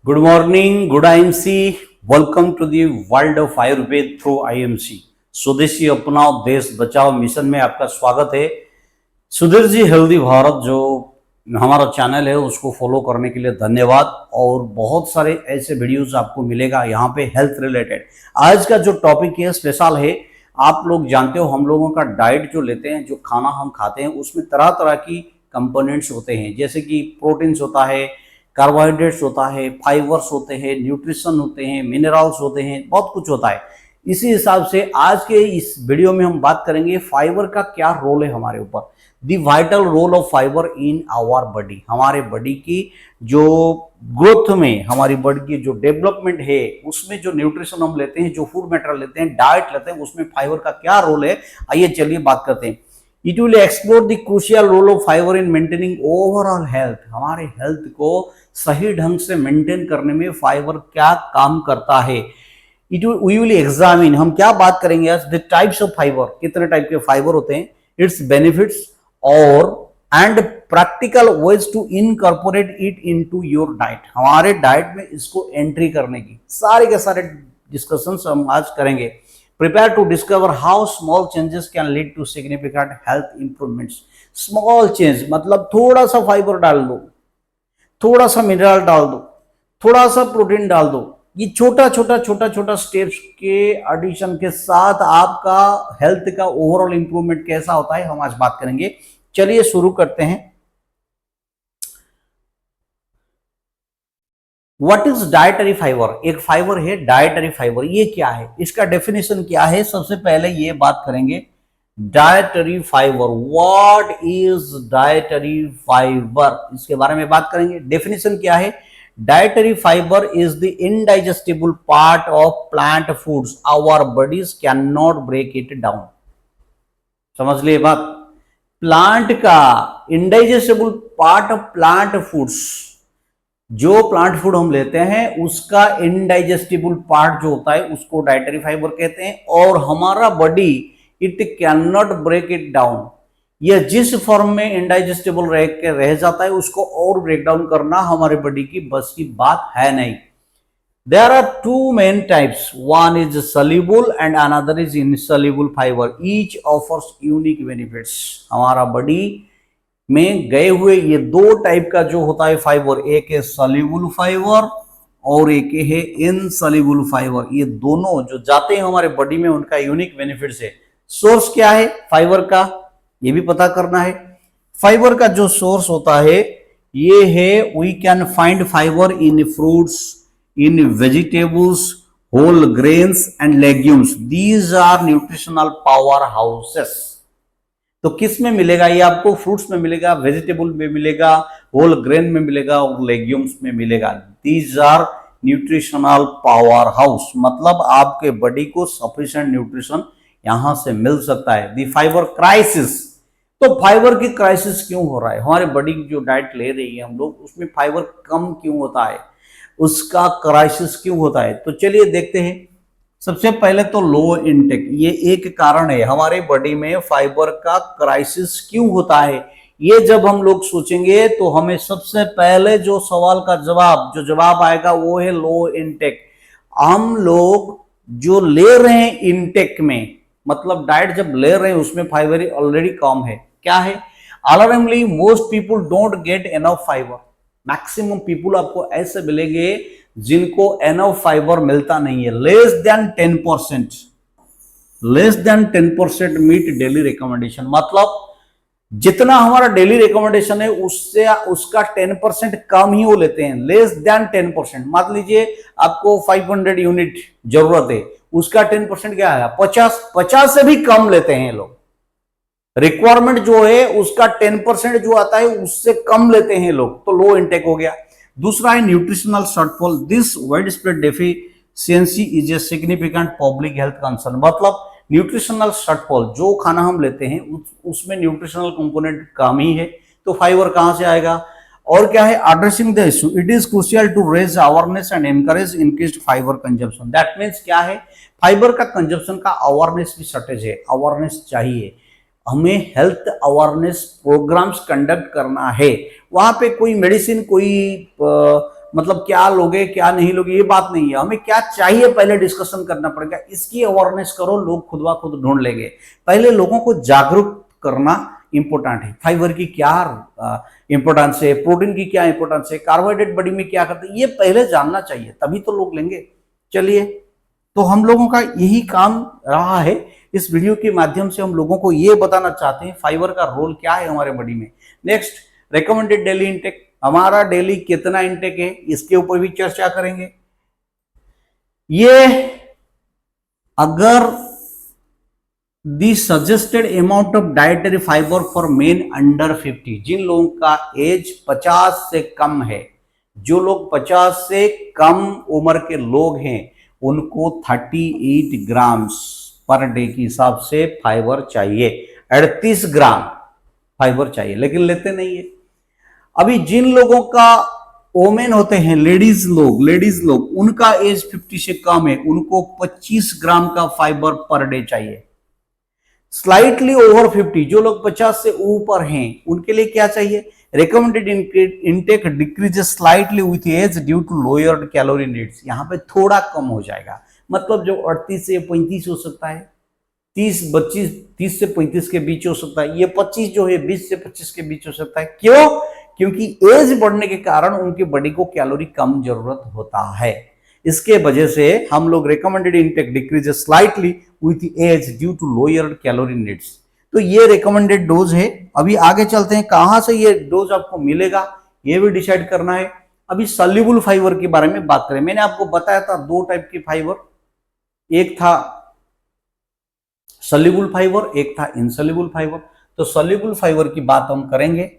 Good morning, good IMC. Welcome to the world of Ayurveda through IMC. स्वदेशी अपनाओ देश बचाओ मिशन में आपका स्वागत है। सुधीर जी हेल्दी भारत जो हमारा चैनल है उसको फॉलो करने के लिए धन्यवाद। और बहुत सारे ऐसे वीडियोस आपको मिलेगा यहाँ पे हेल्थ रिलेटेड। आज का जो टॉपिक है स्पेशल है। आप लोग जानते हो हम लोगों का डाइट जो लेते हैं, जो खाना हम खाते हैं उसमें तरह तरह की कंपोनेंट्स होते हैं, जैसे कि प्रोटीन्स होता है, कार्बोहाइड्रेट्स होता है, फाइबर्स होते हैं, न्यूट्रिशन होते हैं, मिनरल्स होते हैं, बहुत कुछ होता है। इसी हिसाब से आज के इस वीडियो में हम बात करेंगे फाइबर का क्या रोल है हमारे ऊपर। The vital role of fibre in our body, हमारे बॉडी की जो ग्रोथ में, हमारी बॉडी की जो डेवलपमेंट है उसमें जो न्यूट्रिशन हम लेते हैं, जो फूड मटेरियल लेते हैं, डाइट लेते हैं, उसमें फाइबर का क्या रोल है, आइए चलिए बात करते हैं। It will explore the crucial role of fibre in maintaining overall health, हमारे हेल्थ को सही ढंग से मेंटेन करने में फाइबर क्या काम करता है। वी विल एग्जामिन, हम क्या बात करेंगे आज, द टाइप्स ऑफ फाइबर, कितने टाइप के फाइबर होते हैं, इट्स बेनिफिट्स और and practical ways to incorporate it into your diet, हमारे डाइट में इसको एंट्री करने की सारे के सारे डिस्कशंस हम आज करेंगे। Prepare to discover how small changes can lead to significant health improvements. Small change मतलब थोड़ा सा फाइबर डाल दो, थोड़ा सा मिनरल डाल दो, थोड़ा सा प्रोटीन डाल दो, ये छोटा छोटा स्टेप्स के एडिशन के साथ आपका हेल्थ का ओवरऑल इंप्रूवमेंट कैसा होता है हम आज बात करेंगे। चलिए शुरू करते हैं। What is dietary fibre? एक फाइबर है डाइटरी फाइबर, ये क्या है, इसका डेफिनेशन क्या है, सबसे पहले ये बात करेंगे। Dietary fibre, what is dietary fibre, इसके बारे में बात करेंगे। डेफिनेशन क्या है? Dietary fibre is the indigestible part of plant foods, our bodies can not break it down. समझ लिए बात? प्लांट का indigestible part of plant foods, जो प्लांट फूड हम लेते हैं उसका इनडाइजेस्टिबल पार्ट जो होता है उसको डाइटरी फाइबर कहते हैं। और हमारा body it can not break it down, यह जिस फॉर्म में इनडाइजेस्टिबल रह जाता है उसको और ब्रेक डाउन करना हमारे बॉडी की बस की बात है नहीं। There are two main types, one is soluble and another is insoluble fibre, each offers unique benefits. हमारा बॉडी में गए हुए ये दो टाइप का जो होता है फाइबर, एक है सॉल्युबल फाइबर और एक है इनसॉल्युबल फाइबर। ये दोनों जो जाते हैं हमारे बॉडी में उनका यूनिक बेनिफिट्स है। सोर्स क्या है फाइबर का, ये भी पता करना है। फाइबर का जो सोर्स होता है ये है, we can find fibre in fruits, in vegetables, whole grains and legumes, these are nutritional power houses. तो किस में मिलेगा ये आपको? फ्रूट्स में मिलेगा, वेजिटेबल में मिलेगा, होल ग्रेन में मिलेगा और लेग्यूम्स में मिलेगा। These are nutritional power house, मतलब आपके बॉडी को सफिशिएंट न्यूट्रिशन यहां से मिल सकता है। दी फाइबर क्राइसिस, तो फाइबर की क्राइसिस क्यों हो रहा है? हमारे बॉडी की जो डाइट ले रही है हम लोग उसमें फाइबर कम क्यों होता है, उसका क्राइसिस क्यों होता है? तो चलिए देखते हैं। सबसे पहले तो लो इनटेक, ये एक कारण है हमारे बॉडी में फाइबर का क्राइसिस क्यों होता है। ये जब हम लोग सोचेंगे तो हमें सबसे पहले जो सवाल का जवाब आएगा वो है लो इनटेक। हम लोग जो ले रहे हैं इनटेक में, मतलब डाइट जब ले रहे हैं उसमें फाइबर ऑलरेडी कम है। क्या है? Alarmingly most people don't get enough fibre. Maximum people आपको ऐसे मिलेंगे जिनको एनफ फाइबर मिलता नहीं है। Less than 10%, less than 10% meet daily recommendation, मतलब जितना हमारा डेली रिकमेंडेशन है उससे उसका 10% कम ही वो लेते हैं। लेस देन 10%, मान लीजिए आपको 500 यूनिट जरूरत है, उसका 10% क्या है? 50 से भी कम लेते हैं लोग। रिक्वायरमेंट जो है उसका 10% जो आता है उससे कम लेते हैं लोग, तो लो इनटेक हो गया। दूसरा है nutritional shortfall, this wide spread deficiency is a significant public health concern, मतलब न्यूट्रिशनल शॉर्टफॉल, जो खाना हम लेते हैं उसमें न्यूट्रिशनल कंपोनेंट कम ही है, तो फाइबर कहां से आएगा? और क्या है? Addressing the issue, it is crucial to raise awareness and encourage increased fibre consumption. That means क्या है? फाइबर का कंजम्पशन का अवेयरनेस की शॉर्टेज है, अवेयरनेस चाहिए। हमें हेल्थ अवेयरनेस प्रोग्राम्स कंडक्ट करना है। वहां पे कोई मेडिसिन, कोई मतलब क्या लोगे क्या नहीं लोगे ये बात नहीं है, हमें क्या चाहिए पहले डिस्कशन करना पड़ेगा। इसकी अवेयरनेस करो, लोग खुद ब खुद ढूंढ लेंगे। पहले लोगों को जागरूक करना इंपॉर्टेंट है। फाइबर की क्या इंपॉर्टेंस है, प्रोटीन की क्या इंपॉर्टेंस है, कार्बोहाइड्रेट बॉडी में क्या करते हैं, ये पहले जानना चाहिए, तभी तो लोग लेंगे। चलिए, तो हम लोगों का यही काम रहा है। इस वीडियो के माध्यम से हम लोगों को ये बताना चाहते हैं फाइबर का रोल क्या है हमारे बॉडी में। नेक्स्ट, रिकमेंडेड डेली इंटेक, हमारा डेली कितना इंटेक है इसके ऊपर भी चर्चा करेंगे। ये अगर the suggested amount of dietary fibre for men under 50, जिन लोगों का एज 50 से कम है, जो लोग 50 से कम उम्र के लोग हैं, उनको 38 ग्राम्स पर डे के हिसाब से फाइबर चाहिए। 38 ग्राम फाइबर चाहिए, लेकिन लेते नहीं है। अभी जिन लोगों का ओमेन होते हैं, लेडीज लोग उनका एज 50 से कम है, उनको 25 ग्राम का फाइबर पर डे चाहिए। स्लाइटली ओवर 50, जो लोग 50 से ऊपर हैं, उनके लिए क्या चाहिए? Recommended intake decreases slightly with age due to lowered calorie needs. यहां पे थोड़ा कम हो जाएगा, मतलब जो 38 से 35 हो सकता है, 30 से 35 के बीच हो सकता है, ये 25 जो है 20 से 25 के बीच हो सकता है। क्यों? क्योंकि एज बढ़ने के कारण उनके बॉडी को कैलोरी कम जरूरत होता है। इसके वजह से हम लोग recommended intake decreases slightly with age due to lower calorie needs. तो ये रिकमेंडेड डोज है। अभी आगे चलते हैं, कहां से ये डोज आपको मिलेगा ये भी डिसाइड करना है। अभी सॉल्युबल फाइबर के बारे में बात करें। मैंने आपको बताया था दो टाइप की फाइबर, एक था सॉल्युबल फाइबर, एक था इनसॉल्युबल फाइबर। तो सॉल्युबल फाइबर की बात हम करेंगे।